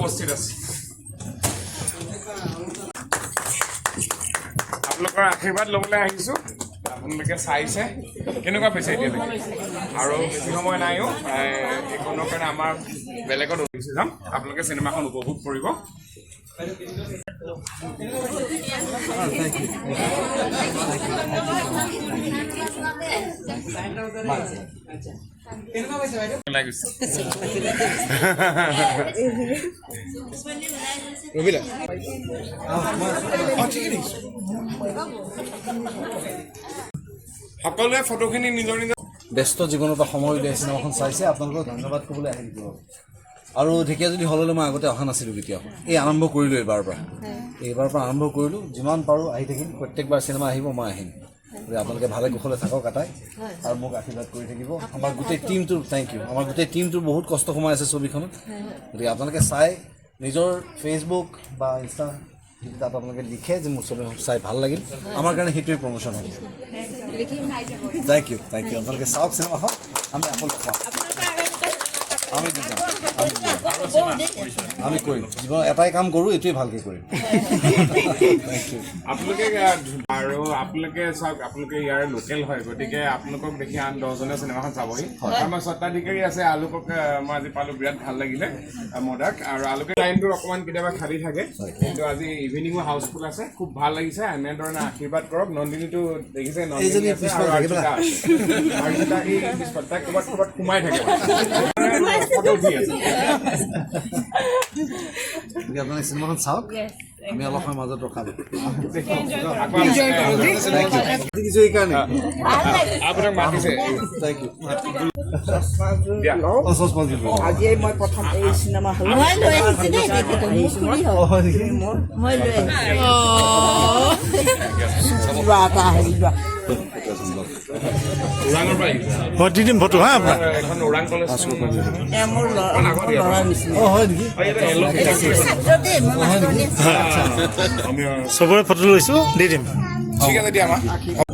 উপস্থিত আছে আপোনালোকৰ আশীৰ্বাদ ল'বলৈ আহিছোঁ আপোনালোকে চাইছে কেনেকুৱা পাইছে এতিয়ালৈকে আৰু বেছি সময় নাইও এইখনৰ কাৰণে আমাৰ বেলেগত উঠিছে যাম আপোনালোকে চিনেমাখন উপভোগ কৰিব সকলোৱে ফটোখিনি নিজৰ নিজৰ ব্যস্ত জীৱনৰ পৰা সময় উলিয়াই চিনেমাখন চাইছে আপোনালোকক ধন্যবাদ ক'বলৈ আহি দিব আৰু ঢেকীয়াজুলি হললৈ মই আগতে অহা নাছিলোঁ কেতিয়াও এই আৰম্ভ কৰিলোঁ এইবাৰৰ পৰা আৰম্ভ কৰিলোঁ যিমান পাৰোঁ আহি থাকিম প্ৰত্যেকবাৰ চিনেমা আহিব মই আহিম আপোনালোকে ভালে কুশলে থাকক আটাই আৰু মোক আশীৰ্বাদ কৰি থাকিব আমাৰ গোটেই টিমটোৰ থেংক ইউ আমাৰ গোটেই টিমটোৰ বহুত কষ্ট সোমাই আছে ছবিখনত গতিকে আপোনালোকে চাই নিজৰ ফেচবুক বা ইনষ্টা তাত আপোনালোকে লিখে যে মোৰ ছবি চাই ভাল লাগিল আমাৰ কাৰণে সেইটোৱে প্ৰমোশ্যন হ'ব থেংক ইউ আপোনালোকে চাওক চিনেমাখন আমি আপোনালোক চাওঁ আমি কৰিম জীৱন এটাই কাম কৰোঁ এইটোৱে ভালকৈ কৰিম আপোনালোকে আৰু আপোনালোকে চাওক আপোনালোকে ইয়াৰ লোকেল হয় গতিকে আপোনালোকক দেখি আন 10জনে চিনেমাখন চাবহি আমাৰ স্বত্বাধিকাৰী আছে আলোকক মই আজি পালোঁ বিৰাট ভাল লাগিলে মদাক আৰু আলোকে টাইমটো অকণমান কেতিয়াবা খালী থাকে কিন্তু আজি ইভিনিঙো হাউচফুল আছে খুব ভাল লাগিছে এনেধৰণে আশীৰ্বাদ কৰক নন্দিনীটো দেখিছে নন্দিনী আছে আৰু আৰ্চিতা এই তাই ক'ৰবাত সোমাই থাকে আপোনালোকে চিনেমাখন চাওক আমি অলপ সময় মাজত ৰখাব আপোনাক মাতিছে থেংক ইউ আজিয়ে মই প্ৰথম এই চিনেমা হল ওৰাঙৰ পৰা দি দিম ফটো হা আপোনাৰ এখন ওৰাং কলেজ মোৰ ল'ৰা নিচিনা হয় নেকি চবৰে ফটো লৈছোঁ দি দিম ঠিক আছে দিয়া আমাৰ